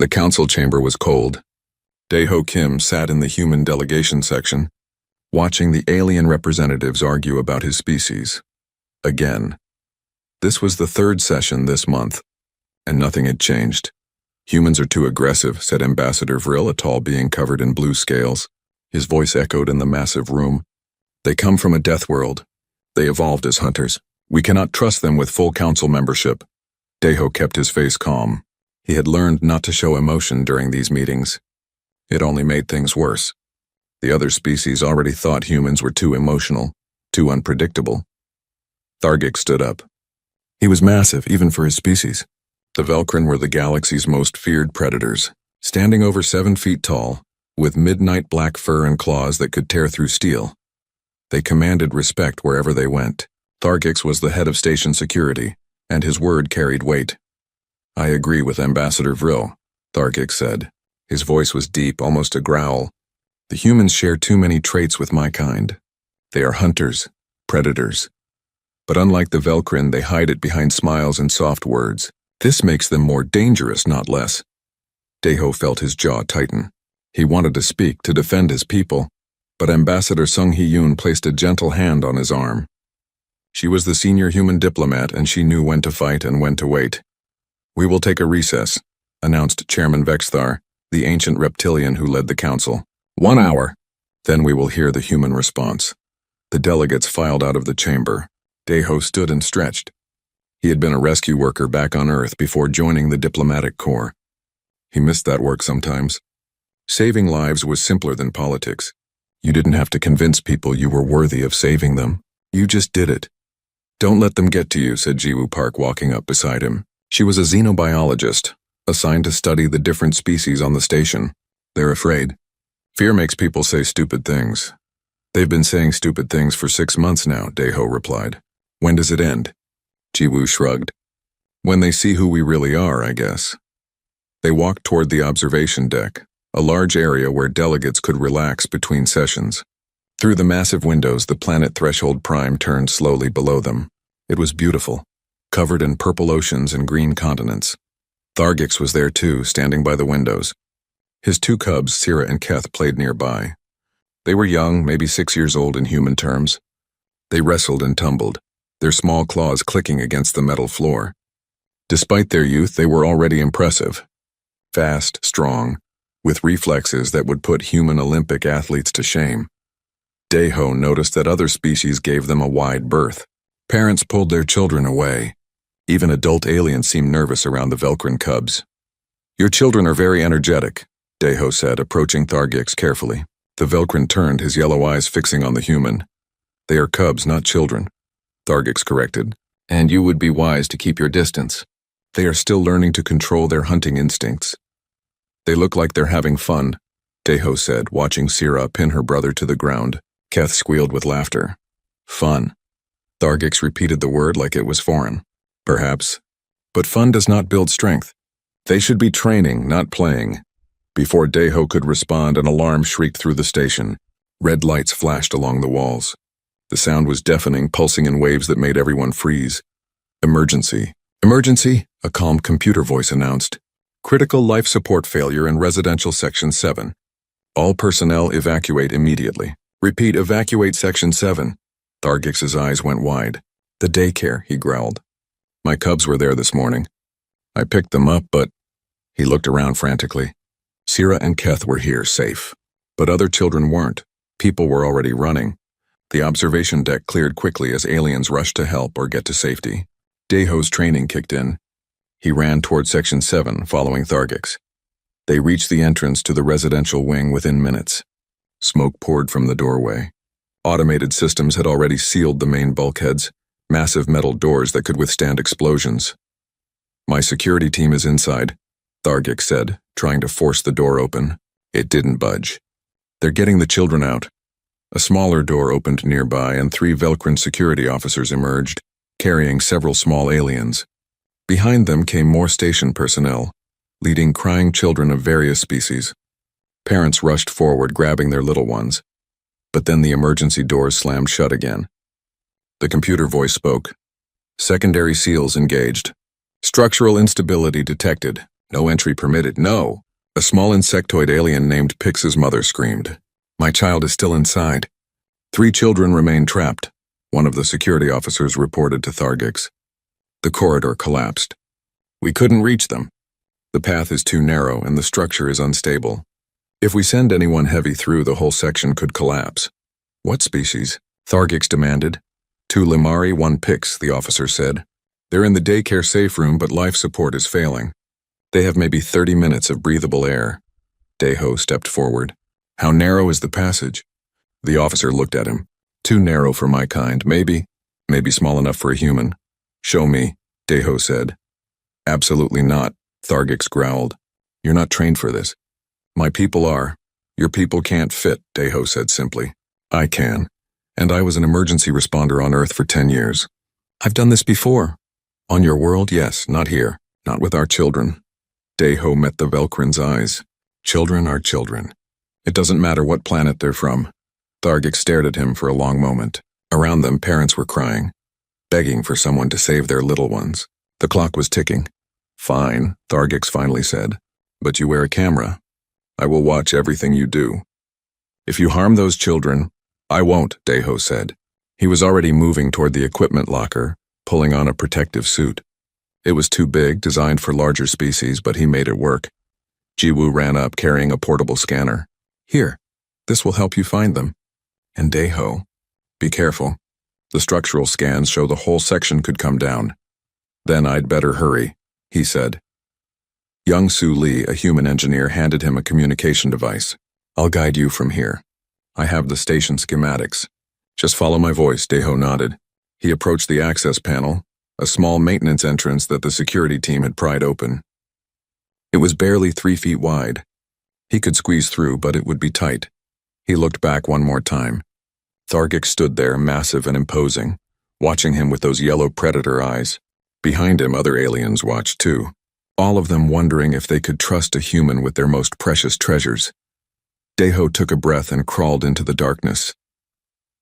The council chamber was cold. Dae-ho Kim sat in the human delegation section, watching the alien representatives argue about his species. Again. This was the third session this month, and nothing had changed. Humans are too aggressive, said Ambassador Vril, a tall being covered in blue scales. His voice echoed in the massive room. They come from a death world. They evolved as hunters. We cannot trust them with full council membership. Dae-ho kept his face calm. He had learned not to show emotion during these meetings. It only made things worse. The other species already thought humans were too emotional, too unpredictable. Thargik stood up. He was massive, even for his species. The Velkrin were the galaxy's most feared predators, standing over 7 feet tall, with midnight black fur and claws that could tear through steel. They commanded respect wherever they went. Thargix was the head of station security, and his word carried weight. I agree with Ambassador Vril, Thargix said. His voice was deep, almost a growl. The humans share too many traits with my kind. They are hunters, predators. But unlike the Velkrin, they hide it behind smiles and soft words. This makes them more dangerous, not less. Dae-ho felt his jaw tighten. He wanted to speak, to defend his people, but Ambassador Sung Hee-yoon placed a gentle hand on his arm. She was the senior human diplomat, and she knew when to fight and when to wait. We will take a recess, announced Chairman Vexthar, the ancient reptilian who led the council. 1 hour. Then we will hear the human response. The delegates filed out of the chamber. Dae-ho stood and stretched. He had been a rescue worker back on Earth before joining the diplomatic corps. He missed that work sometimes. Saving lives was simpler than politics. You didn't have to convince people you were worthy of saving them. You just did it. Don't let them get to you, said Jiwoo Park, walking up beside him. She was a xenobiologist, assigned to study the different species on the station. They're afraid. Fear makes people say stupid things. They've been saying stupid things for 6 months now, Dae-ho replied. When does it end? Jiwoo shrugged. When they see who we really are, I guess. They walked toward the observation deck, a large area where delegates could relax between sessions. Through the massive windows, the planet Threshold Prime turned slowly below them. It was beautiful, covered in purple oceans and green continents. Thargix was there too, standing by the windows. His 2 cubs, Sira and Keth, played nearby. They were young, maybe 6 years old in human terms. They wrestled and tumbled, their small claws clicking against the metal floor. Despite their youth, they were already impressive. Fast, strong, with reflexes that would put human Olympic athletes to shame. Dae-ho noticed that other species gave them a wide berth. Parents pulled their children away. Even adult aliens seemed nervous around the Velkrin cubs. Your children are very energetic, Dae-ho said, approaching Thargix carefully. The Velkrin turned, his yellow eyes fixing on the human. They are cubs, not children, Thargix corrected. And you would be wise to keep your distance. They are still learning to control their hunting instincts. They look like they're having fun, Dae-ho said, watching Sira pin her brother to the ground. Keth squealed with laughter. Fun. Thargix repeated the word like it was foreign. Perhaps. But fun does not build strength. They should be training, not playing. Before Dae-ho could respond, an alarm shrieked through the station. Red lights flashed along the walls. The sound was deafening, pulsing in waves that made everyone freeze. Emergency. Emergency, a calm computer voice announced. Critical life support failure in residential section 7. All personnel evacuate immediately. Repeat, evacuate section 7. Thargix's eyes went wide. The daycare, he growled. My cubs were there this morning. I picked them up, but... He looked around frantically. Sira and Keth were here, safe. But other children weren't. People were already running. The observation deck cleared quickly as aliens rushed to help or get to safety. Dae-ho's training kicked in. He ran toward section 7, following Thargix. They reached the entrance to the residential wing within minutes. Smoke poured from the doorway. Automated systems had already sealed the main bulkheads, massive metal doors that could withstand explosions. My security team is inside, Thargix said, trying to force the door open. It didn't budge. They're getting the children out. A smaller door opened nearby and 3 Velkrin security officers emerged, carrying several small aliens. Behind them came more station personnel, leading crying children of various species. Parents rushed forward, grabbing their little ones. But then the emergency doors slammed shut again. The computer voice spoke. Secondary seals engaged. Structural instability detected. No entry permitted, no. A small insectoid alien named Pix's mother screamed. My child is still inside. 3 children remain trapped, one of the security officers reported to Thargix. The corridor collapsed. We couldn't reach them. The path is too narrow and the structure is unstable. If we send anyone heavy through, the whole section could collapse. What species? Thargix demanded. 2 Limari, 1 Pix, the officer said. They're in the daycare safe room, but life support is failing. They have maybe 30 minutes of breathable air. Deho stepped forward. How narrow is the passage? The officer looked at him. Too narrow for my kind, maybe small enough for a human. Show me, Deho said. Absolutely not, Thargix growled. You're not trained for this. My people are. Your people can't fit, Deho said simply. I can. And I was an emergency responder on Earth for 10 years. I've done this before. On your world, yes, not here. Not with our children. Deho met the Velcrin's eyes. Children are children. It doesn't matter what planet they're from. Thargix stared at him for a long moment. Around them, parents were crying, begging for someone to save their little ones. The clock was ticking. Fine, Thargix finally said. But you wear a camera. I will watch everything you do. If you harm those children, I won't, Deho said. He was already moving toward the equipment locker, pulling on a protective suit. It was too big, designed for larger species, but he made it work. Jiwoo ran up, carrying a portable scanner. Here, this will help you find them. And Deho, be careful. The structural scans show the whole section could come down. Then I'd better hurry, he said. Young-Soo Lee, a human engineer, handed him a communication device. I'll guide you from here. I have the station schematics. Just follow my voice, Deho nodded. He approached the access panel, a small maintenance entrance that the security team had pried open. It was barely 3 feet wide. He could squeeze through, but it would be tight. He looked back one more time. Thargix stood there, massive and imposing, watching him with those yellow predator eyes. Behind him, other aliens watched too, all of them wondering if they could trust a human with their most precious treasures. Deho took a breath and crawled into the darkness.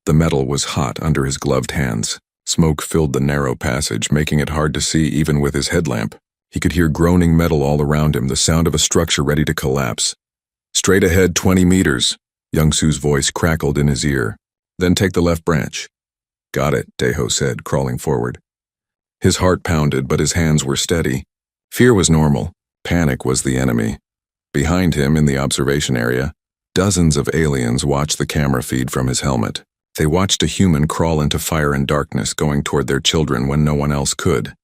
The metal was hot under his gloved hands. Smoke filled the narrow passage, making it hard to see even with his headlamp. He could hear groaning metal all around him, the sound of a structure ready to collapse. Straight ahead 20 meters, Young-Soo's voice crackled in his ear. Then take the left branch. Got it, Deho said, crawling forward. His heart pounded, but his hands were steady. Fear was normal. Panic was the enemy. Behind him, in the observation area, dozens of aliens watched the camera feed from his helmet. They watched a human crawl into fire and darkness, going toward their children when no one else could.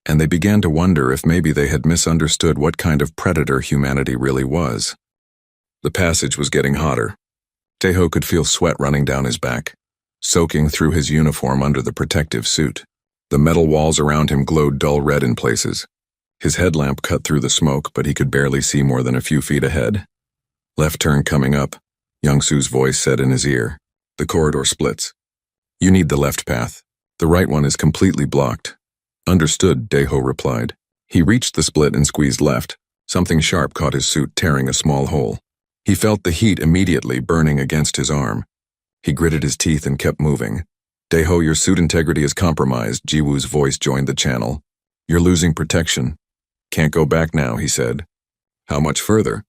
And they began to wonder if maybe they had misunderstood what kind of predator humanity really was. The passage was getting hotter. Deho could feel sweat running down his back, soaking through his uniform under the protective suit. The metal walls around him glowed dull red in places. His headlamp cut through the smoke, but he could barely see more than a few feet ahead. Left turn coming up, Young-Soo's voice said in his ear. The corridor splits. You need the left path. The right one is completely blocked. Understood, Deho replied. He reached the split and squeezed left. Something sharp caught his suit, tearing a small hole. He felt the heat immediately burning against his arm. He gritted his teeth and kept moving. Deho, your suit integrity is compromised, Jiwoo's voice joined the channel. You're losing protection. Can't go back now, he said. How much further?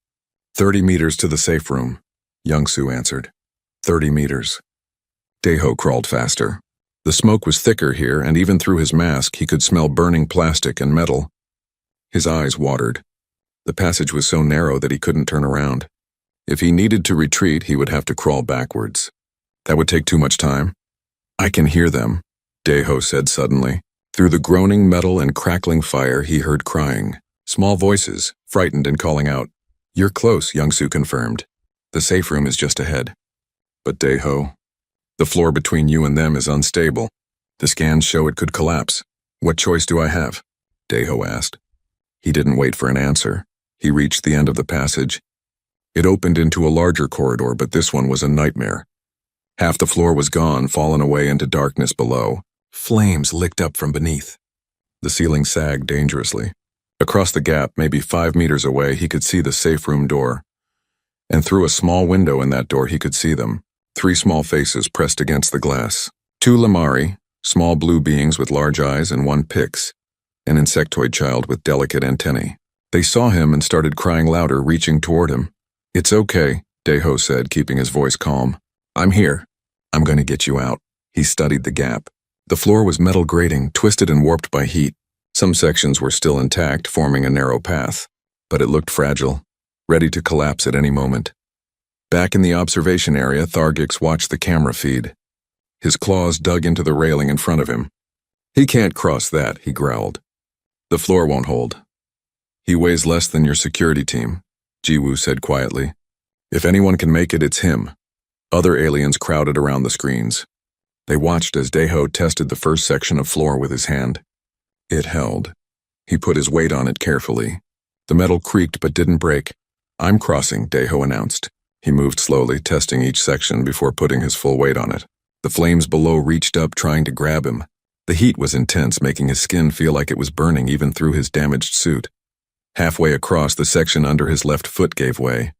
30 meters to the safe room, Young-Soo answered. 30 meters. Deho crawled faster. The smoke was thicker here, and even through his mask, he could smell burning plastic and metal. His eyes watered. The passage was so narrow that he couldn't turn around. If he needed to retreat, he would have to crawl backwards. That would take too much time. I can hear them, Deho said suddenly. Through the groaning metal and crackling fire, he heard crying. Small voices, frightened and calling out. You're close, Young-Soo confirmed. The safe room is just ahead. But Deho, the floor between you and them is unstable. The scans show it could collapse. What choice do I have? Deho asked. He didn't wait for an answer. He reached the end of the passage. It opened into a larger corridor, but this one was a nightmare. Half the floor was gone, fallen away into darkness below. Flames licked up from beneath. The ceiling sagged dangerously. Across the gap, maybe 5 meters away, he could see the safe room door. And through a small window in that door, he could see them. 3 small faces pressed against the glass. 2 Limari, small blue beings with large eyes, and 1 Pix, an insectoid child with delicate antennae. They saw him and started crying louder, reaching toward him. "It's okay," Daeho said, keeping his voice calm. "I'm here. I'm going to get you out." He studied the gap. The floor was metal grating, twisted and warped by heat. Some sections were still intact, forming a narrow path, but it looked fragile, ready to collapse at any moment. Back in the observation area, Thargix watched the camera feed. His claws dug into the railing in front of him. "He can't cross that," he growled. "The floor won't hold." "He weighs less than your security team," Jiwoo said quietly. "If anyone can make it, it's him." Other aliens crowded around the screens. They watched as Daeho tested the first section of floor with his hand. It held. He put his weight on it carefully. The metal creaked but didn't break. "I'm crossing," Daeho announced. He moved slowly, testing each section before putting his full weight on it. The flames below reached up, trying to grab him. The heat was intense, making his skin feel like it was burning even through his damaged suit. Halfway across, the section under his left foot gave way.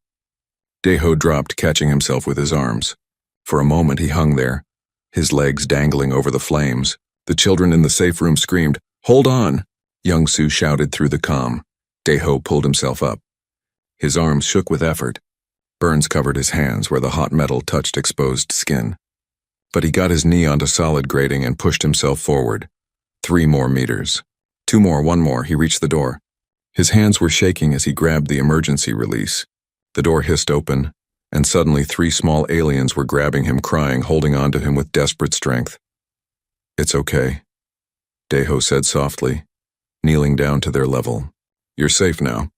Daeho dropped, catching himself with his arms. For a moment he hung there, his legs dangling over the flames. The children in the safe room screamed, "Hold on!" Young-soo shouted through the comm. Daeho pulled himself up. His arms shook with effort. Burns covered his hands where the hot metal touched exposed skin. But he got his knee onto solid grating and pushed himself forward. 3 more meters. 2 more, 1 more, he reached the door. His hands were shaking as he grabbed the emergency release. The door hissed open, and suddenly 3 small aliens were grabbing him, crying, holding on to him with desperate strength. "It's okay," Daeho said softly, kneeling down to their level. "You're safe now.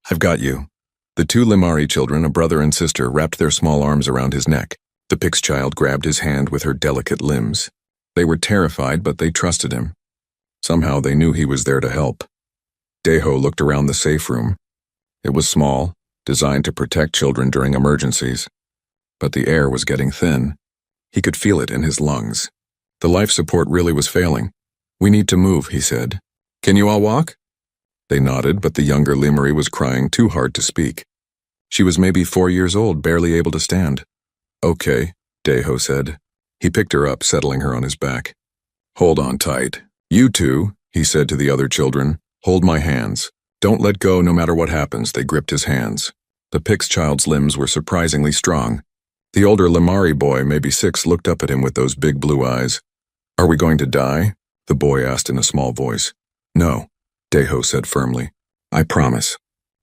I've got you." The 2 Limari children, a brother and sister, wrapped their small arms around his neck. The Pix child grabbed his hand with her delicate limbs. They were terrified, but they trusted him. Somehow they knew he was there to help. Daeho looked around the safe room. It was small, designed to protect children during emergencies. But the air was getting thin. He could feel it in his lungs. The life support really was failing. "We need to move," he said. "Can you all walk?" They nodded, but the younger Limari was crying too hard to speak. She was maybe 4 years old, barely able to stand. "Okay," Daeho said. He picked her up, settling her on his back. "Hold on tight. You 2, he said to the other children. "Hold my hands. Don't let go no matter what happens." They gripped his hands. The Pix child's limbs were surprisingly strong. The older Limari boy, maybe 6, looked up at him with those big blue eyes. "Are we going to die?" the boy asked in a small voice. "No," Daeho said firmly. "I promise.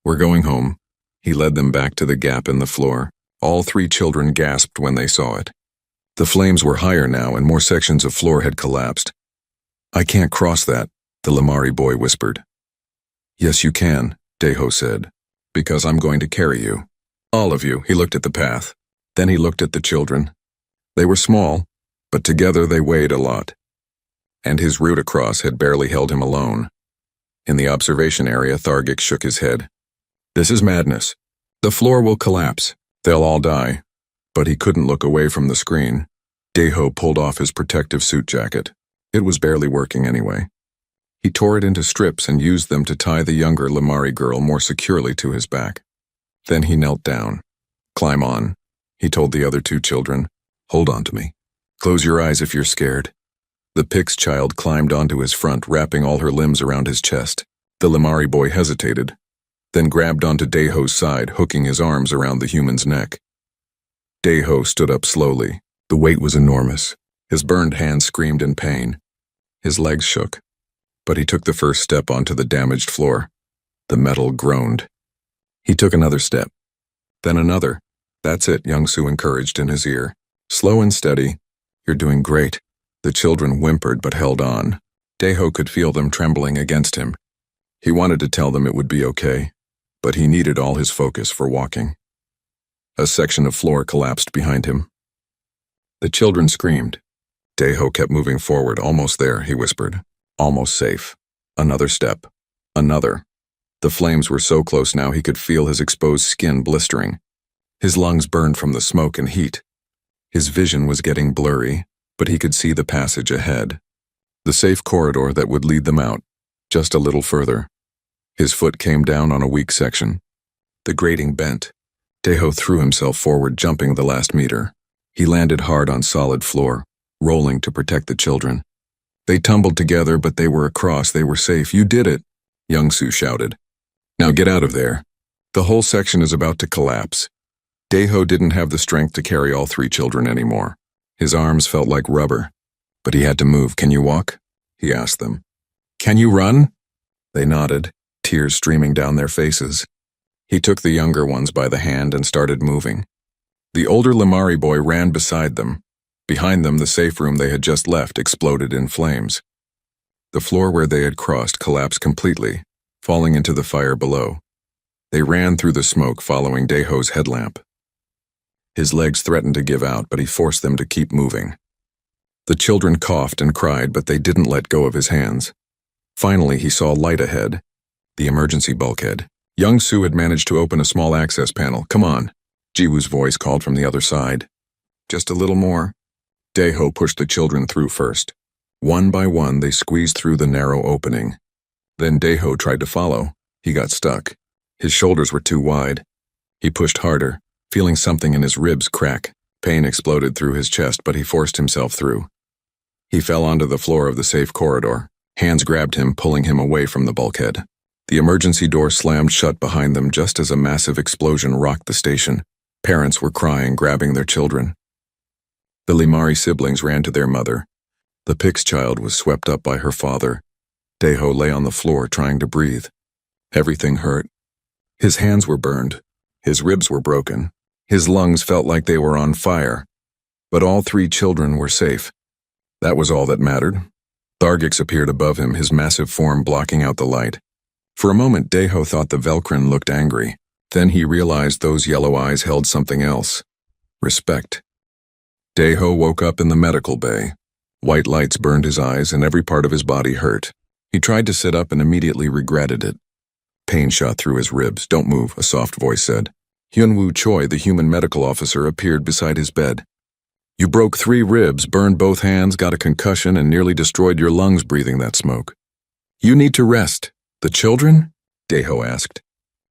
We're going home." He led them back to the gap in the floor. All 3 children gasped when they saw it. The flames were higher now, and more sections of floor had collapsed. "I can't cross that," the Limari boy whispered. "Yes, you can," Daeho said, "because I'm going to carry you. All of you." He looked at the path. Then he looked at the children. They were small, but together they weighed a lot. And his route across had barely held him alone. In the observation area, Thargix shook his head. "This is madness. The floor will collapse. They'll all die." But he couldn't look away from the screen. Daeho pulled off his protective suit jacket. It was barely working anyway. He tore it into strips and used them to tie the younger Limari girl more securely to his back. Then he knelt down. "Climb on," he told the other 2 children. "Hold on to me. Close your eyes if you're scared." The Pix child climbed onto his front, wrapping all her limbs around his chest. The Limari boy hesitated, then grabbed onto Daeho's side, hooking his arms around the human's neck. Daeho stood up slowly. The weight was enormous. His burned hands screamed in pain. His legs shook. But he took the first step onto the damaged floor. The metal groaned. He took another step. Then another. "That's it," Young-soo encouraged in his ear. "Slow and steady. You're doing great." The children whimpered but held on. Daeho could feel them trembling against him. He wanted to tell them it would be okay, but he needed all his focus for walking. A section of floor collapsed behind him. The children screamed. Daeho kept moving forward. "Almost there," he whispered. "Almost safe." Another step. Another. The flames were so close now he could feel his exposed skin blistering. His lungs burned from the smoke and heat. His vision was getting blurry, but he could see the passage ahead. The safe corridor that would lead them out, just a little further. His foot came down on a weak section. The grating bent. Daeho threw himself forward, jumping the last meter. He landed hard on solid floor, rolling to protect the children. They tumbled together, but they were across. They were safe. "You did it," Young-soo shouted. Now get out of there. The whole section is about to collapse. Daeho didn't have the strength to carry all 3 children anymore. His arms felt like rubber. But he had to move. Can you walk? He asked them. Can you run? They nodded, tears streaming down their faces. He took the younger ones by the hand and started moving. The older Limari boy ran beside them. Behind them, the safe room they had just left exploded in flames. The floor where they had crossed collapsed completely, falling into the fire below. They ran through the smoke following Daeho's headlamp. His legs threatened to give out, but he forced them to keep moving. The children coughed and cried, but they didn't let go of his hands. Finally, he saw light ahead, the emergency bulkhead. Young Soo had managed to open a small access panel. Come on, Jiwoo's voice called from the other side. Just a little more. Daeho pushed the children through first. One by one, they squeezed through the narrow opening. Then Daeho tried to follow. He got stuck. His shoulders were too wide. He pushed harder, feeling something in his ribs crack. Pain exploded through his chest, but he forced himself through. He fell onto the floor of the safe corridor. Hands grabbed him, pulling him away from the bulkhead. The emergency door slammed shut behind them just as a massive explosion rocked the station. Parents were crying, grabbing their children. The Limari siblings ran to their mother. The Pix child was swept up by her father. Daeho lay on the floor trying to breathe. Everything hurt. His hands were burned. His ribs were broken. His lungs felt like they were on fire. But all 3 children were safe. That was all that mattered. Thargix appeared above him, his massive form blocking out the light. For a moment, Daeho thought the Velkrin looked angry. Then he realized those yellow eyes held something else. Respect. Daeho woke up in the medical bay. White lights burned his eyes and every part of his body hurt. He tried to sit up and immediately regretted it. Pain shot through his ribs. Don't move, a soft voice said. Hyunwoo Choi, the human medical officer, appeared beside his bed. You broke 3 ribs, burned both hands, got a concussion, and nearly destroyed your lungs breathing that smoke. You need to rest. The children? Daeho asked.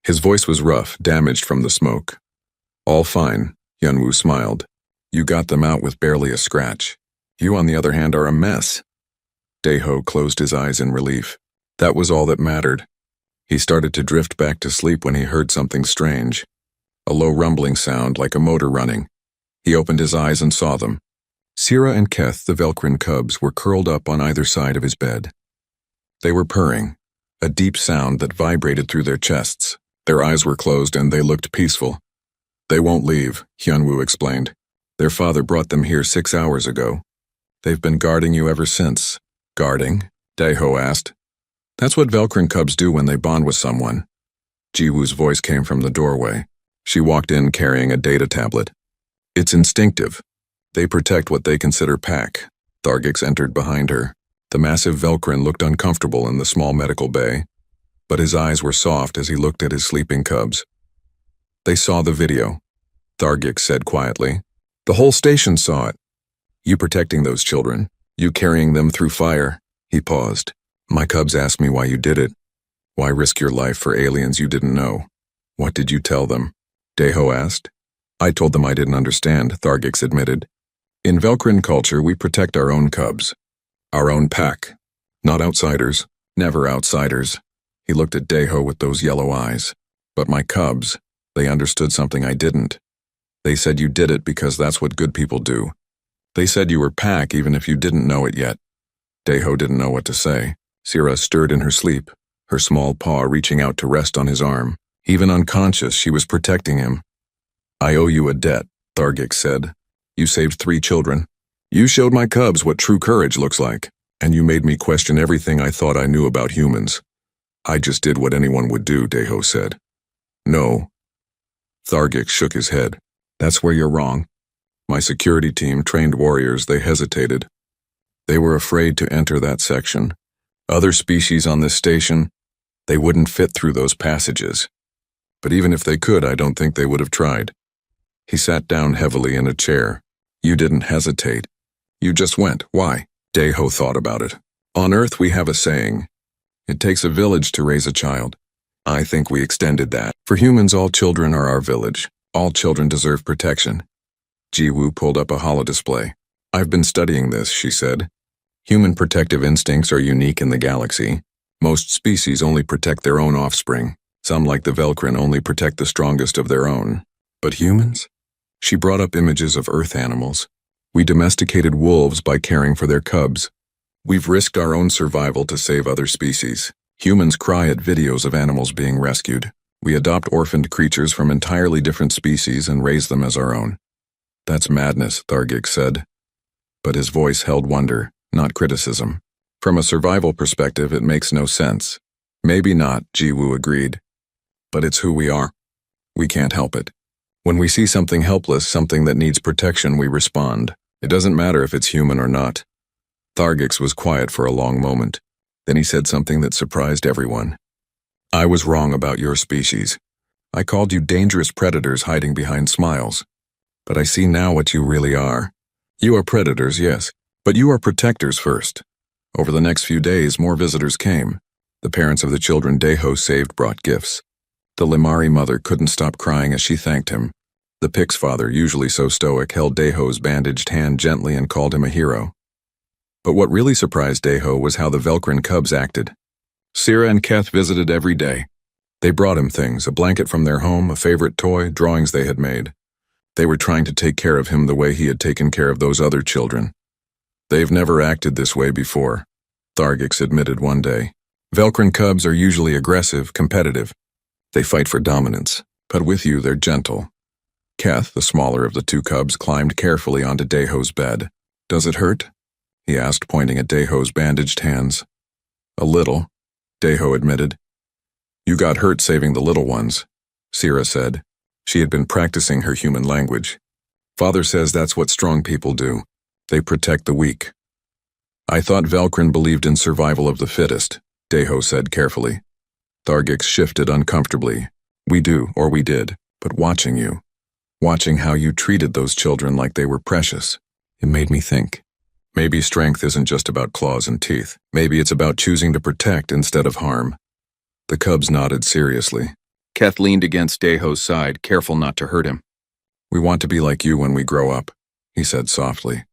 His voice was rough, damaged from the smoke. All fine, Hyunwoo smiled. You got them out with barely a scratch. You, on the other hand, are a mess. Daeho closed his eyes in relief. That was all that mattered. He started to drift back to sleep when he heard something strange. A low rumbling sound like a motor running. He opened his eyes and saw them. Sira and Keth, the Velkrin cubs, were curled up on either side of his bed. They were purring, a deep sound that vibrated through their chests. Their eyes were closed and they looked peaceful. They won't leave, Hyunwoo explained. Their father brought them here 6 hours ago. They've been guarding you ever since. Guarding? Daeho asked. That's what Velkrin cubs do when they bond with someone. Jiwoo's voice came from the doorway. She walked in carrying a data tablet. It's instinctive. They protect what they consider pack. Thargix entered behind her. The massive Velkrin looked uncomfortable in the small medical bay, but his eyes were soft as he looked at his sleeping cubs. They saw the video, Thargix said quietly. The whole station saw it. You protecting those children, you carrying them through fire. He paused. My cubs asked me why you did it. Why risk your life for aliens you didn't know? What did you tell them? Daeho asked. I told them I didn't understand, Thargix admitted. In Velkrin culture, we protect our own cubs. Our own pack. Not outsiders. Never outsiders. He looked at Daeho with those yellow eyes. But my cubs, they understood something I didn't. They said you did it because that's what good people do. They said you were pack even if you didn't know it yet. Daeho didn't know what to say. Sira stirred in her sleep, her small paw reaching out to rest on his arm. Even unconscious, she was protecting him. I owe you a debt, Thargix said. You saved 3 children. You showed my cubs what true courage looks like, and you made me question everything I thought I knew about humans. I just did what anyone would do, Daeho said. No. Thargix shook his head. That's where you're wrong. My security team trained warriors, they hesitated. They were afraid to enter that section. Other species on this station, they wouldn't fit through those passages. But even if they could, I don't think they would have tried. He sat down heavily in a chair. You didn't hesitate. You just went. Why? Daeho thought about it. On Earth we have a saying. It takes a village to raise a child. I think we extended that. For humans, all children are our village. All children deserve protection. Jiwoo pulled up a holodisplay. I've been studying this, she said. Human protective instincts are unique in the galaxy. Most species only protect their own offspring. Some, like the Velcrin, only protect the strongest of their own. But humans? She brought up images of Earth animals. We domesticated wolves by caring for their cubs. We've risked our own survival to save other species. Humans cry at videos of animals being rescued. We adopt orphaned creatures from entirely different species and raise them as our own. That's madness, Thargex said. But his voice held wonder, not criticism. From a survival perspective, it makes no sense. Maybe not, Jiwoo agreed. But it's who we are. We can't help it. When we see something helpless, something that needs protection, we respond. It doesn't matter if it's human or not. Thargex was quiet for a long moment. Then he said something that surprised everyone. I was wrong about your species. I called you dangerous predators hiding behind smiles. But I see now what you really are. You are predators, yes, but you are protectors first. Over the next few days, more visitors came. The parents of the children Daeho saved brought gifts. The Limari mother couldn't stop crying as she thanked him. The Pix father, usually so stoic, held Daeho's bandaged hand gently and called him a hero. But what really surprised Daeho was how the Velcrin cubs acted. Sira and Keth visited every day. They brought him things, a blanket from their home, a favorite toy, drawings they had made. They were trying to take care of him the way he had taken care of those other children. They've never acted this way before, Thargex admitted one day. Velcrin cubs are usually aggressive, competitive. They fight for dominance, but with you they're gentle. Keth, the smaller of the two cubs, climbed carefully onto Daeho's bed. Does it hurt? He asked, pointing at Daeho's bandaged hands. A little, Daeho admitted. You got hurt saving the little ones, Sira said. She had been practicing her human language. Father says that's what strong people do. They protect the weak. I thought Velcrin believed in survival of the fittest, Daeho said carefully. Thargex shifted uncomfortably. We do, or we did, but watching you. Watching how you treated those children like they were precious. It made me think. Maybe strength isn't just about claws and teeth. Maybe it's about choosing to protect instead of harm. The cubs nodded seriously. Keth leaned against Daeho's side, careful not to hurt him. We want to be like you when we grow up, he said softly.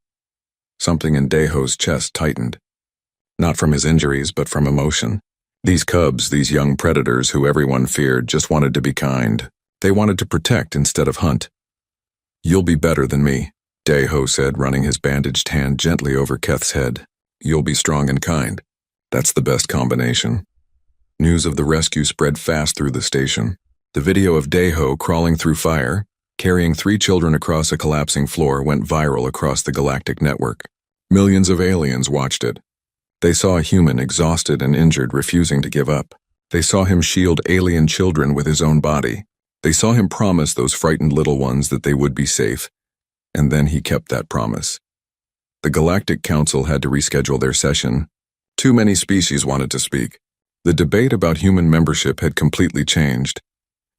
Something in Daeho's chest tightened. Not from his injuries, but from emotion. These cubs, these young predators who everyone feared, just wanted to be kind. They wanted to protect instead of hunt. You'll be better than me, Daeho said, running his bandaged hand gently over Keth's head. You'll be strong and kind. That's the best combination. News of the rescue spread fast through the station. The video of Daeho crawling through fire, carrying 3 children across a collapsing floor, went viral across the galactic network. Millions of aliens watched it. They saw a human exhausted and injured, refusing to give up. They saw him shield alien children with his own body. They saw him promise those frightened little ones that they would be safe. And then he kept that promise. The Galactic Council had to reschedule their session. Too many species wanted to speak. The debate about human membership had completely changed.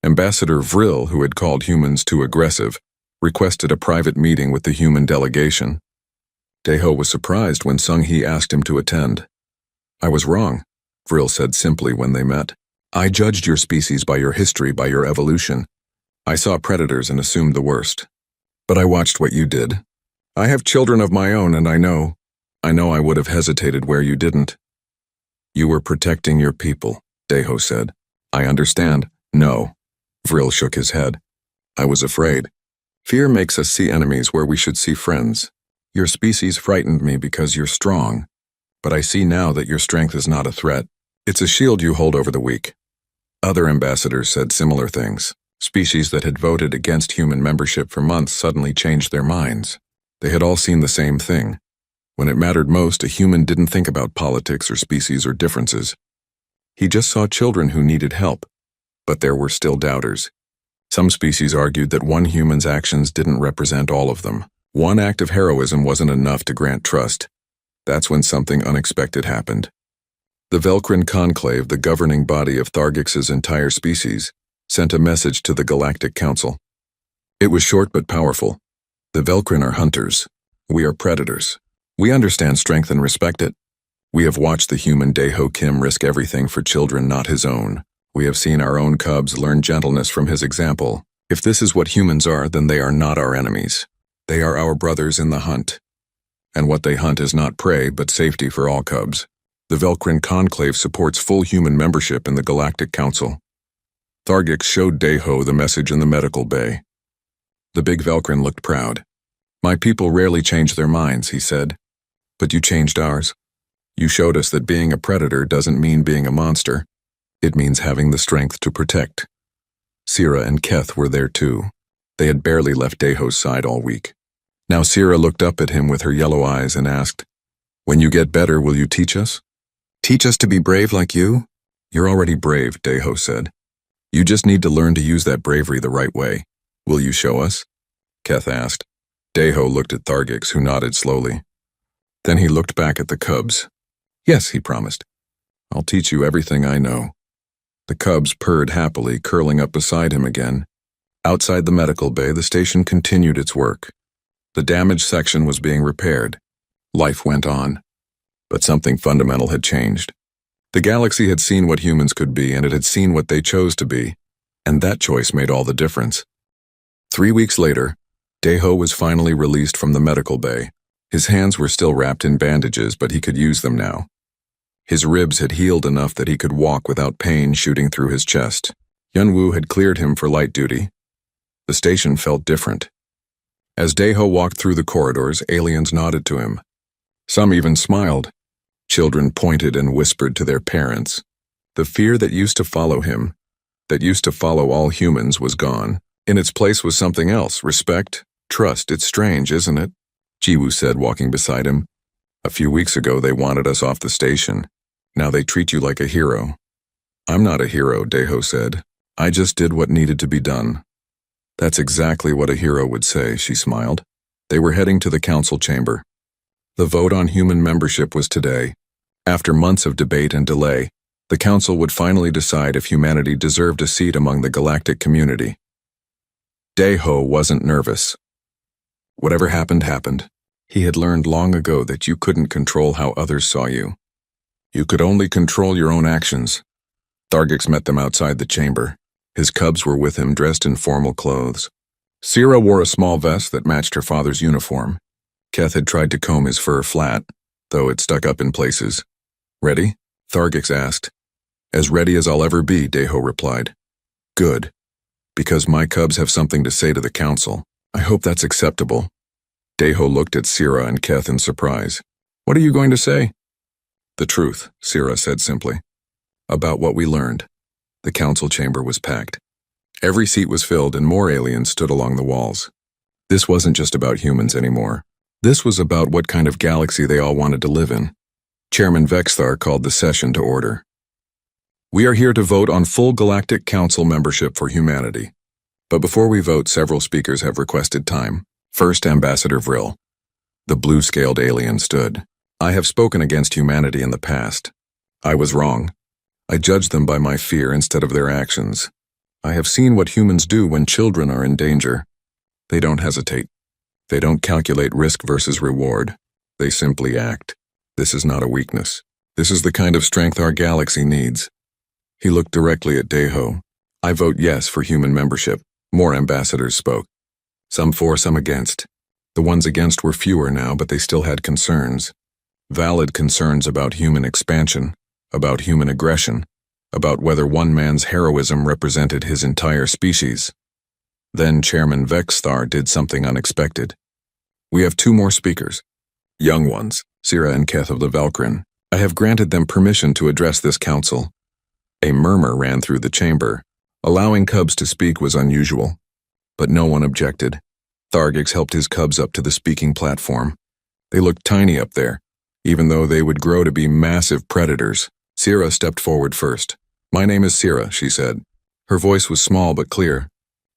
Ambassador Vril, who had called humans too aggressive, requested a private meeting with the human delegation. Daeho was surprised when Sung-hee asked him to attend. I was wrong, Vril said simply when they met. I judged your species by your history, by your evolution. I saw predators and assumed the worst. But I watched what you did. I have children of my own, and I know I would have hesitated where you didn't. You were protecting your people, Daeho said. I understand. No. Vril shook his head. I was afraid. Fear makes us see enemies where we should see friends. Your species frightened me because you're strong. But I see now that your strength is not a threat. It's a shield you hold over the weak. Other ambassadors said similar things. Species that had voted against human membership for months suddenly changed their minds. They had all seen the same thing. When it mattered most, a human didn't think about politics or species or differences. He just saw children who needed help. But there were still doubters. Some species argued that one human's actions didn't represent all of them. One act of heroism wasn't enough to grant trust. That's when something unexpected happened. The Velcrin Conclave, the governing body of Thargex's entire species, sent a message to the Galactic Council. It was short but powerful. The Velcrin are hunters. We are predators. We understand strength and respect it. We have watched the human Daeho Kim risk everything for children not his own. We have seen our own cubs learn gentleness from his example. If this is what humans are, then they are not our enemies. They are our brothers in the hunt. And what they hunt is not prey, but safety for all cubs. The Velcrin Conclave supports full human membership in the Galactic Council. Thargix showed Deho the message in the medical bay. The big Velkrin looked proud. My people rarely change their minds, he said. But you changed ours. You showed us that being a predator doesn't mean being a monster. It means having the strength to protect. Sira and Keth were there too. They had barely left Deho's side all week. Now Sira looked up at him with her yellow eyes and asked, "When you get better, will you teach us?" "Teach us to be brave like you?" "You're already brave," Deho said. "You just need to learn to use that bravery the right way. Will you show us?" Keth asked. Deho looked at Thargix, who nodded slowly. Then he looked back at the cubs. "Yes," he promised. "I'll teach you everything I know." The cubs purred happily, curling up beside him again. Outside the medical bay, the station continued its work. The damaged section was being repaired. Life went on. But something fundamental had changed. The galaxy had seen what humans could be, and it had seen what they chose to be. And that choice made all the difference. 3 weeks later, Deho was finally released from the medical bay. His hands were still wrapped in bandages, but he could use them now. His ribs had healed enough that he could walk without pain shooting through his chest. Yunwu had cleared him for light duty. The station felt different. As Deho walked through the corridors, aliens nodded to him. Some even smiled. Children pointed and whispered to their parents. The fear that used to follow him, that used to follow all humans, was gone. In its place was something else: respect, trust. "It's strange, isn't it?" Jiwoo said, walking beside him. "A few weeks ago they wanted us off the station. Now they treat you like a hero." "I'm not a hero," Deho said. "I just did what needed to be done." "That's exactly what a hero would say," she smiled. They were heading to the council chamber. The vote on human membership was today. After months of debate and delay, the council would finally decide if humanity deserved a seat among the galactic community. Deho wasn't nervous. Whatever happened, happened. He had learned long ago that you couldn't control how others saw you. You could only control your own actions. Thargix met them outside the chamber. His cubs were with him, dressed in formal clothes. Sira wore a small vest that matched her father's uniform. Keth had tried to comb his fur flat, though it stuck up in places. "Ready?" Thargix asked. "As ready as I'll ever be," Deho replied. "Good. Because my cubs have something to say to the council. I hope that's acceptable." Deho looked at Sira and Keth in surprise. "What are you going to say?" "The truth," Sira said simply. "About what we learned." The council chamber was packed. Every seat was filled and more aliens stood along the walls. This wasn't just about humans anymore. This was about what kind of galaxy they all wanted to live in. Chairman Vexthar called the session to order. "We are here to vote on full Galactic Council membership for humanity. But before we vote, several speakers have requested time. First, Ambassador Vril." The blue-scaled alien stood. "I have spoken against humanity in the past. I was wrong. I judged them by my fear instead of their actions. I have seen what humans do when children are in danger. They don't hesitate. They don't calculate risk versus reward. They simply act. This is not a weakness. This is the kind of strength our galaxy needs." He looked directly at Deho. "I vote yes for human membership." More ambassadors spoke. Some for, some against. The ones against were fewer now, but they still had concerns. Valid concerns about human expansion, about human aggression, about whether one man's heroism represented his entire species. Then Chairman Vexthar did something unexpected. "We have 2 more speakers. Young ones, Sira and Keth of the Velkrin. I have granted them permission to address this council." A murmur ran through the chamber. Allowing cubs to speak was unusual. But no one objected. Thargix helped his cubs up to the speaking platform. They looked tiny up there, even though they would grow to be massive predators. Sira stepped forward first. "My name is Sira," she said. Her voice was small but clear.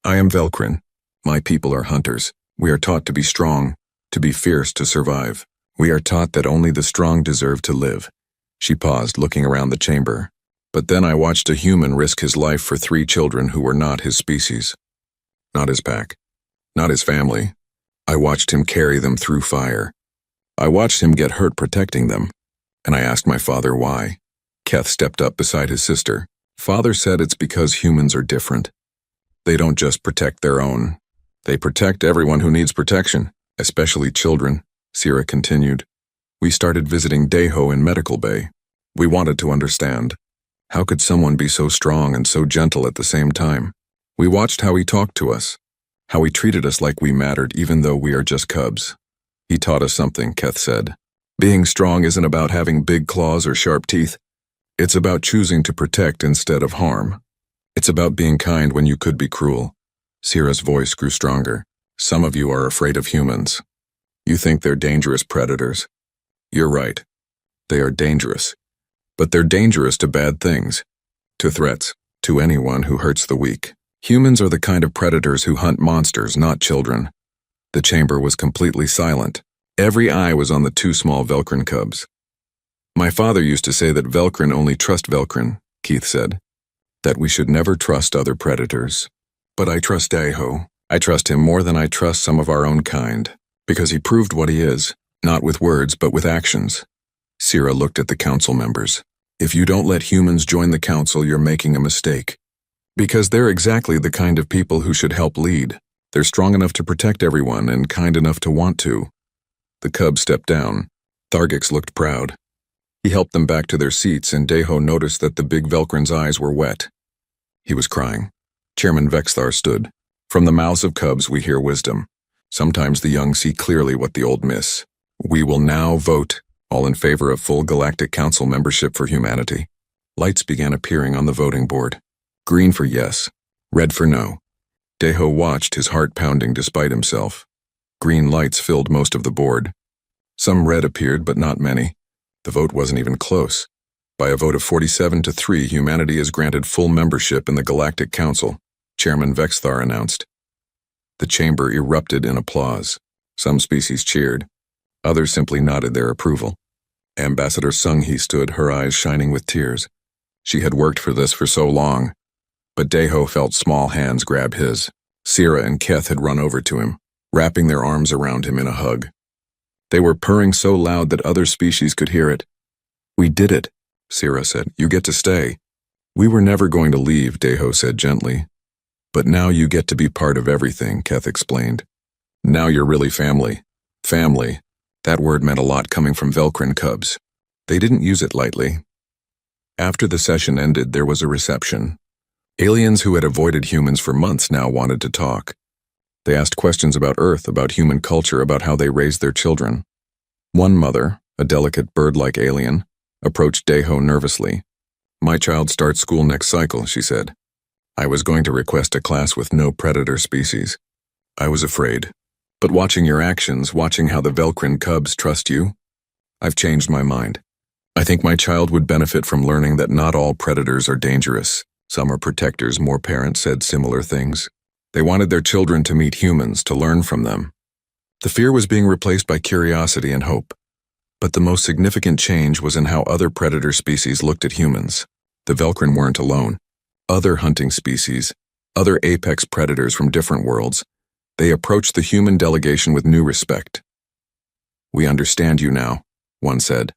"I am Velkrin. My people are hunters. We are taught to be strong, to be fierce, to survive. We are taught that only the strong deserve to live." She paused, looking around the chamber. "But then I watched a human risk his life for 3 children who were not his species. Not his pack. Not his family. I watched him carry them through fire. I watched him get hurt protecting them. And I asked my father why." Keth stepped up beside his sister. "Father said it's because humans are different. They don't just protect their own. They protect everyone who needs protection, especially children." Sira continued. "We started visiting Deho in Medical Bay. We wanted to understand. How could someone be so strong and so gentle at the same time? We watched how he talked to us, how he treated us like we mattered even though we are just cubs. He taught us something, Keth said. Being strong isn't about having big claws or sharp teeth. It's about choosing to protect instead of harm. It's about being kind when you could be cruel. Sierra's voice grew stronger. Some of you are afraid of humans. You think they're dangerous predators. You're right. They are dangerous. But they're dangerous to bad things, to threats, to anyone who hurts the weak. Humans are the kind of predators who hunt monsters, not children. The chamber was completely silent. Every eye was on the two small Velcrin cubs. My father used to say that Velcrin only trust Velcrin, Keith said. That we should never trust other predators. But I trust Daiho. I trust him more than I trust some of our own kind, because he proved what he is, not with words but with actions. Sierra looked at the council members. If you don't let humans join the council, you're making a mistake. Because they're exactly the kind of people who should help lead. They're strong enough to protect everyone and kind enough to want to. The cubs stepped down. Thargix looked proud. He helped them back to their seats, and Daiho noticed that the big Velcrin's eyes were wet. He was crying. Chairman Vexthar stood. From the mouths of cubs we hear wisdom. Sometimes the young see clearly what the old miss. We will now vote. All in favor of full Galactic Council membership for humanity. Lights began appearing on the voting board. Green for yes, red for no. Daiho watched, his heart pounding despite himself. Green lights filled most of the board. Some red appeared, but not many. The vote wasn't even close. By a vote of 47-3, humanity is granted full membership in the Galactic Council, Chairman Vexthar announced. The chamber erupted in applause. Some species cheered. Others simply nodded their approval. Ambassador Sung-hee stood, her eyes shining with tears. She had worked for this for so long. But Daiho felt small hands grab his. Sierra and Keth had run over to him, wrapping their arms around him in a hug. They were purring so loud that other species could hear it. We did it, Sierra said. You get to stay. We were never going to leave, Daiho said gently. But now you get to be part of everything, Keth explained. Now you're really family. Family. That word meant a lot coming from Velcrin cubs. They didn't use it lightly. After the session ended, there was a reception. Aliens who had avoided humans for months now wanted to talk. They asked questions about Earth, about human culture, about how they raised their children. One mother, a delicate bird-like alien, approached Daiho nervously. My child starts school next cycle, she said. I was going to request a class with no predator species. I was afraid. But watching your actions, watching how the Velcrin cubs trust you, I've changed my mind. I think my child would benefit from learning that not all predators are dangerous. Some are protectors. More parents said similar things. They wanted their children to meet humans, to learn from them. The fear was being replaced by curiosity and hope. But the most significant change was in how other predator species looked at humans. The Velcrin weren't alone. Other hunting species, other apex predators from different worlds, they approached the human delegation with new respect. We understand you now, one said.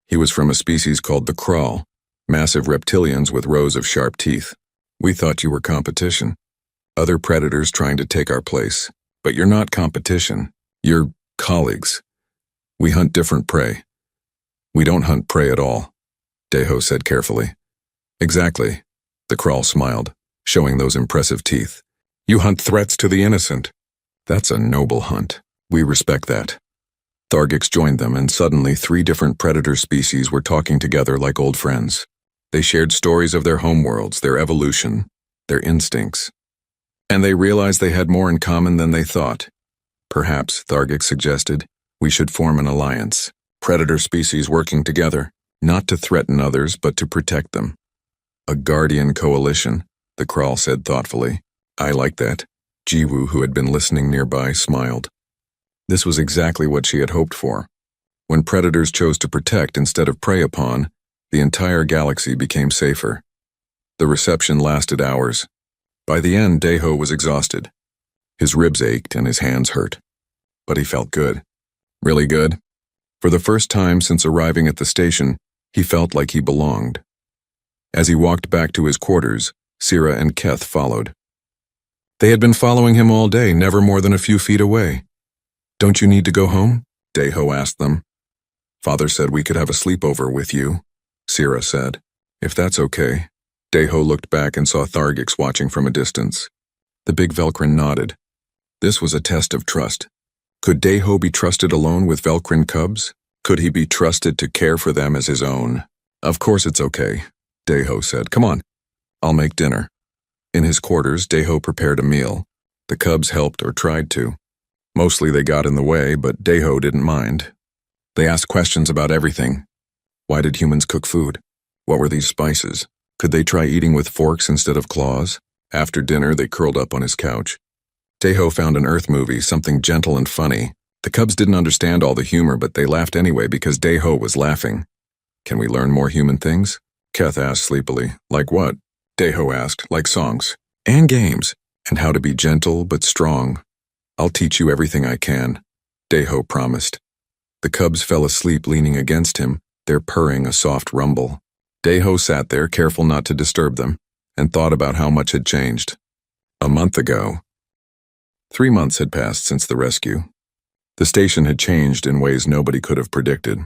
He was from a species called the Crawl, massive reptilians with rows of sharp teeth. We thought you were competition. Other predators trying to take our place. But you're not competition. You're colleagues. We hunt different prey. We don't hunt prey at all, Daiho said carefully. Exactly, the Crawl smiled, showing those impressive teeth. You hunt threats to the innocent. That's a noble hunt. We respect that. Thargix joined them, and suddenly 3 different predator species were talking together like old friends. They shared stories of their homeworlds, their evolution, their instincts. And they realized they had more in common than they thought. Perhaps, Thargix suggested, we should form an alliance. Predator species working together, not to threaten others, but to protect them. A guardian coalition, the Crawl said thoughtfully. I like that. Jiwoo, who had been listening nearby, smiled. This was exactly what she had hoped for. When predators chose to protect instead of prey upon, the entire galaxy became safer. The reception lasted hours. By the end, Daiho was exhausted. His ribs ached and his hands hurt. But he felt good. Really good. For the first time since arriving at the station, he felt like he belonged. As he walked back to his quarters, Sierra and Keth followed. They had been following him all day, never more than a few feet away. Don't you need to go home? Daiho asked them. Father said we could have a sleepover with you, Sierra said. If that's okay. Deho looked back and saw Thargix watching from a distance. The big Velcrin nodded. This was a test of trust. Could Deho be trusted alone with Velcrin cubs? Could he be trusted to care for them as his own? Of course it's okay, Deho said. Come on, I'll make dinner. In his quarters, Deho prepared a meal. The cubs helped or tried to. Mostly they got in the way, but Deho didn't mind. They asked questions about everything. Why did humans cook food? What were these spices? Could they try eating with forks instead of claws? After dinner, they curled up on his couch. Deho found an Earth movie, something gentle and funny. The cubs didn't understand all the humor, but they laughed anyway because Deho was laughing. Can we learn more human things? Keth asked sleepily. Like what? Deho asked. Like songs. And games. And how to be gentle but strong. I'll teach you everything I can, Deho promised. The cubs fell asleep leaning against him, their purring a soft rumble. Deho sat there, careful not to disturb them, and thought about how much had changed. A month ago. 3 months had passed since the rescue. The station had changed in ways nobody could have predicted.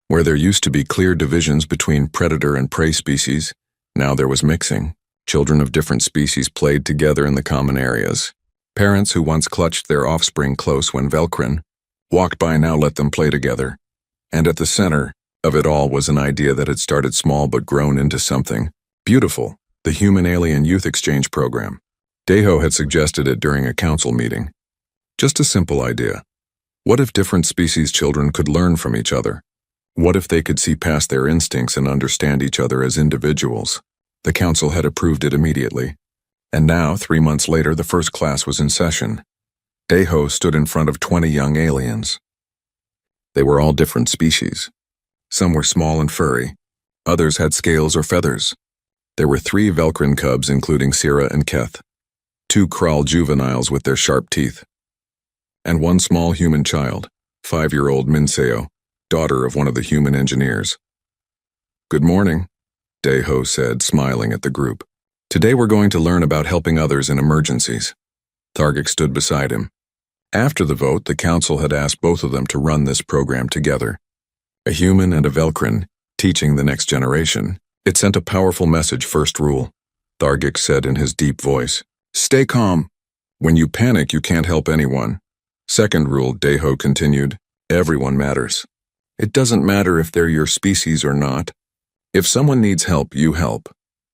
Where there used to be clear divisions between predator and prey species, now there was mixing. Children of different species played together in the common areas. Parents who once clutched their offspring close when Velcrin walked by now let them play together. And at the center of it all was an idea that had started small but grown into something beautiful, the Human-Alien Youth Exchange Program. Deho had suggested it during a council meeting. Just a simple idea. What if different species children could learn from each other? What if they could see past their instincts and understand each other as individuals? The council had approved it immediately. And now, 3 months later, the first class was in session. Deho stood in front of 20 young aliens. They were all different species. Some were small and furry. Others had scales or feathers. There were 3 Velcrin cubs, including Sira and Keth. 2 Kral juveniles with their sharp teeth. And 1 small human child, 5-year-old Minseo, daughter of one of the human engineers. Good morning, Deho said, smiling at the group. Today we're going to learn about helping others in emergencies. Thargix stood beside him. After the vote, the council had asked both of them to run this program together. A human and a Velcrin, teaching the next generation. It sent a powerful message. First rule, Thargix said in his deep voice. Stay calm. When you panic, you can't help anyone. Second rule, Deho continued. Everyone matters. It doesn't matter if they're your species or not. If someone needs help, you help.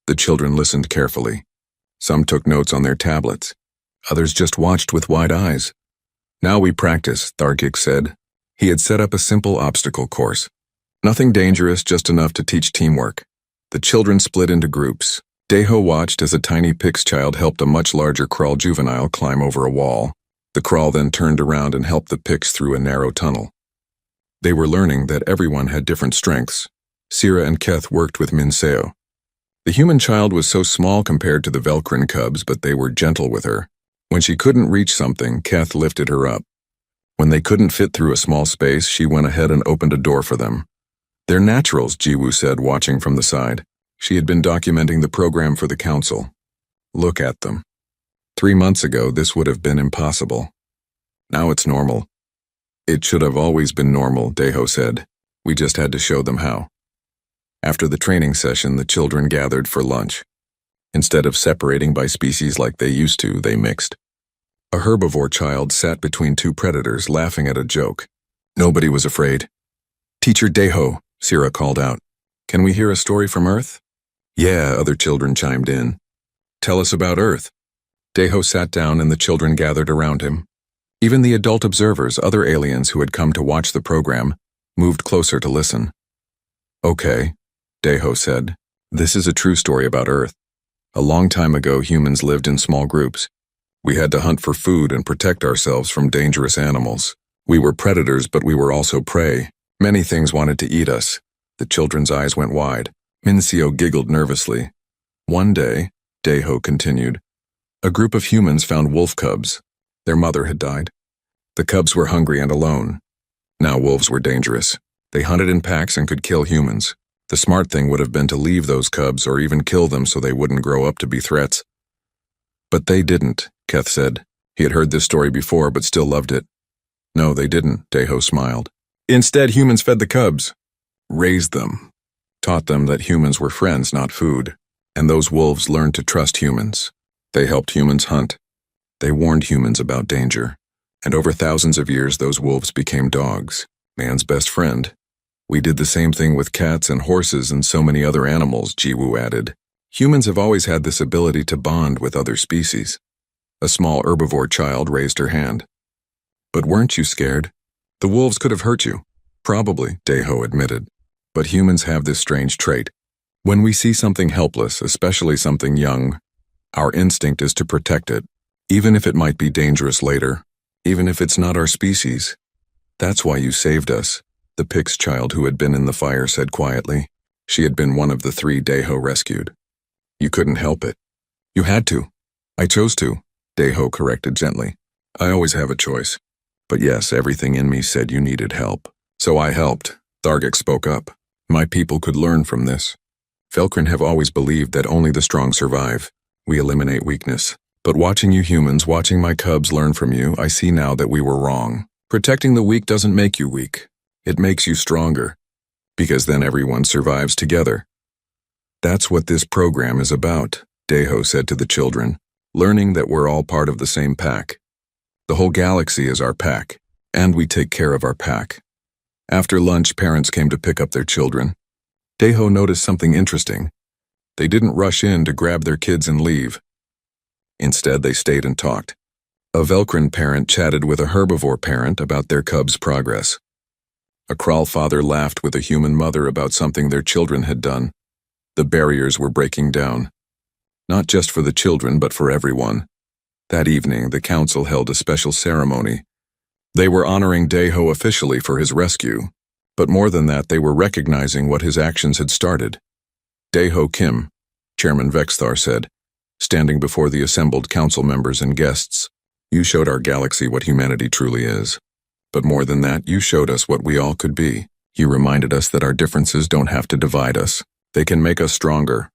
The children listened carefully. Some took notes on their tablets. Others just watched with wide eyes. Now we practice, Thargix said. He had set up a simple obstacle course. Nothing dangerous, just enough to teach teamwork. The children split into groups. Deho watched as a tiny Pix child helped a much larger Kral juvenile climb over a wall. The Kral then turned around and helped the Pix through a narrow tunnel. They were learning that everyone had different strengths. Sira and Keth worked with Minseo. The human child was so small compared to the Velcrin cubs, but they were gentle with her. When she couldn't reach something, Keth lifted her up. When they couldn't fit through a small space, she went ahead and opened a door for them. They're naturals, Jiwoo said, watching from the side. She had been documenting the program for the council. Look at them. 3 months ago, this would have been impossible. Now it's normal. It should have always been normal, Deho said. We just had to show them how. After the training session, the children gathered for lunch. Instead of separating by species like they used to, they mixed. A herbivore child sat between 2 predators, laughing at a joke. Nobody was afraid. Teacher Deho, Sira called out. Can we hear a story from Earth? Yeah, other children chimed in. Tell us about Earth. Deho sat down and the children gathered around him. Even the adult observers, other aliens who had come to watch the program, moved closer to listen. Okay, Deho said. This is a true story about Earth. A long time ago, humans lived in small groups. We had to hunt for food and protect ourselves from dangerous animals. We were predators, but we were also prey. Many things wanted to eat us. The children's eyes went wide. Minseo giggled nervously. One day, Deho continued, a group of humans found wolf cubs. Their mother had died. The cubs were hungry and alone. Now wolves were dangerous. They hunted in packs and could kill humans. The smart thing would have been to leave those cubs or even kill them so they wouldn't grow up to be threats. But they didn't, Keth said. He had heard this story before but still loved it. No, they didn't, Deho smiled. Instead, humans fed the cubs. Raised them. taught them that humans were friends, not food. And those wolves learned to trust humans. They helped humans hunt. They warned humans about danger. And over thousands of years, those wolves became dogs, man's best friend. We did the same thing with cats and horses and so many other animals, Jiwoo added. Humans have always had this ability to bond with other species. A small herbivore child raised her hand. But weren't you scared? The wolves could have hurt you. Probably, Daeho admitted. But humans have this strange trait. When we see something helpless, especially something young, our instinct is to protect it, even if it might be dangerous later, even if it's not our species. That's why you saved us, the pig's child who had been in the fire said quietly. She had been one of the 3 Daeho rescued. You couldn't help it. You had to. I chose to, Daeho corrected gently. I always have a choice. But yes, everything in me said you needed help. So I helped, Thargik spoke up. My people could learn from this. Velkrin have always believed that only the strong survive. We eliminate weakness. But watching you humans, watching my cubs learn from you, I see now that we were wrong. Protecting the weak doesn't make you weak. It makes you stronger. Because then everyone survives together. That's what this program is about, Daeho said to the children, learning that we're all part of the same pack. The whole galaxy is our pack, and we take care of our pack. After lunch, parents came to pick up their children. Daeho noticed something interesting. They didn't rush in to grab their kids and leave. Instead, they stayed and talked. A Velkrin parent chatted with a herbivore parent about their cub's progress. A Kral father laughed with a human mother about something their children had done. The barriers were breaking down. Not just for the children, but for everyone. That evening, the council held a special ceremony. They were honoring Daeho officially for his rescue, but more than that, they were recognizing what his actions had started. Daeho Kim, Chairman Vexthar said, standing before the assembled council members and guests, you showed our galaxy what humanity truly is. But more than that, you showed us what we all could be. You reminded us that our differences don't have to divide us. They can make us stronger.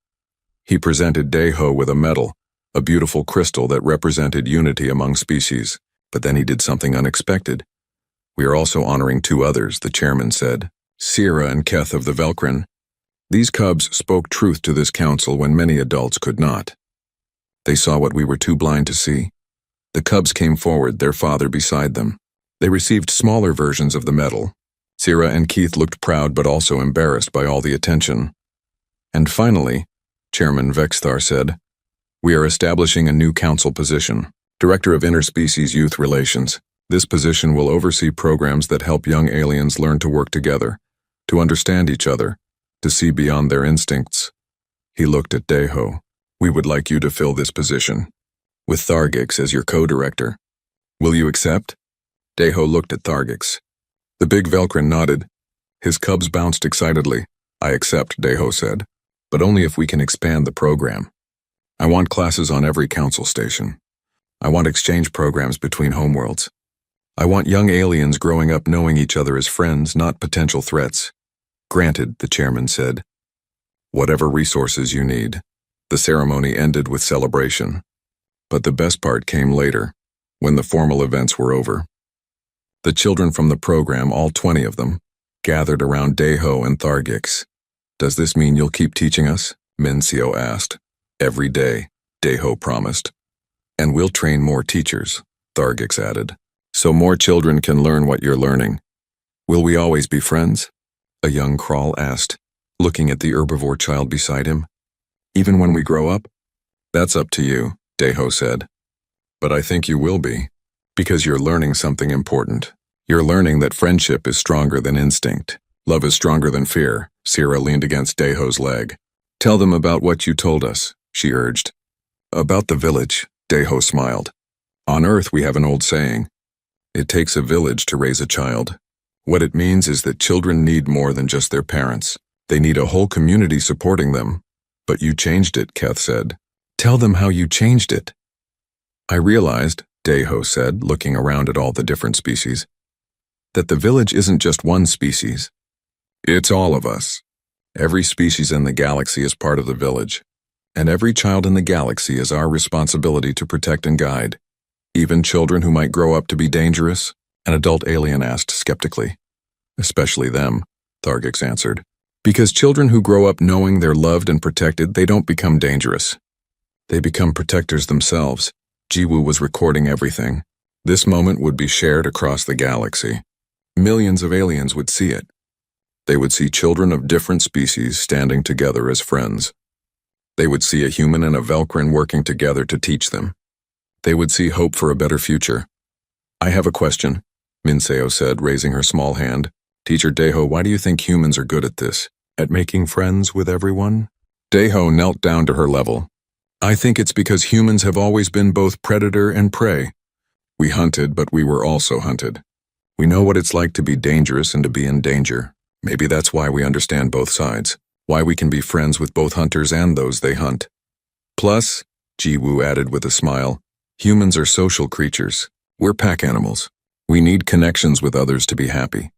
He presented Daeho with a medal, a beautiful crystal that represented unity among species. But then he did something unexpected. We are also honoring 2 others, the chairman said, Sierra and Keth of the Velkrin. These cubs spoke truth to this council when many adults could not. They saw what we were too blind to see. The cubs came forward, their father beside them. They received smaller versions of the medal. Sierra and Keith looked proud but also embarrassed by all the attention. And finally, Chairman Vexthar said, we are establishing a new council position, Director of Interspecies Youth Relations. This position will oversee programs that help young aliens learn to work together, to understand each other, to see beyond their instincts. He looked at Daeho. We would like you to fill this position, with Thargix as your co-director. Will you accept? Daeho looked at Thargix. The big Velkrin nodded. His cubs bounced excitedly. I accept, Daeho said, but only if we can expand the program. I want classes on every council station. I want exchange programs between homeworlds. I want young aliens growing up knowing each other as friends, not potential threats. Granted, the chairman said. Whatever resources you need. The ceremony ended with celebration. But the best part came later, when the formal events were over. The children from the program, all 20 of them, gathered around Daeho and Thargix. Does this mean you'll keep teaching us? Mincio asked. Every day, Daeho promised. And we'll train more teachers, Thargix added, so more children can learn what you're learning. Will we always be friends? A young Kral asked, looking at the herbivore child beside him. Even when we grow up? That's up to you, Daeho said. But I think you will be, because you're learning something important. You're learning that friendship is stronger than instinct. Love is stronger than fear. Sierra leaned against Daeho's leg. Tell them about what you told us, she urged. About the village, Daeho smiled. On Earth we have an old saying. It takes a village to raise a child. What it means is that children need more than just their parents. They need a whole community supporting them. But you changed it, Keth said. Tell them how you changed it. I realized, Daeho said, looking around at all the different species, that the village isn't just one species. It's all of us. Every species in the galaxy is part of the village, and every child in the galaxy is our responsibility to protect and guide. Even children who might grow up to be dangerous, an adult alien asked skeptically. Especially them, Thargix answered. Because children who grow up knowing they're loved and protected, they don't become dangerous. They become protectors themselves. Jiwoo was recording everything. This moment would be shared across the galaxy. Millions of aliens would see it. They would see children of different species standing together as friends. They would see a human and a Velcrin working together to teach them. They would see hope for a better future. I have a question, Minseo said, raising her small hand. Teacher Daeho, why do you think humans are good at this? At making friends with everyone? Daeho knelt down to her level. I think it's because humans have always been both predator and prey. We hunted, but we were also hunted. We know what it's like to be dangerous and to be in danger. Maybe that's why we understand both sides, why we can be friends with both hunters and those they hunt. Plus, Jiwoo added with a smile, humans are social creatures. We're pack animals. We need connections with others to be happy.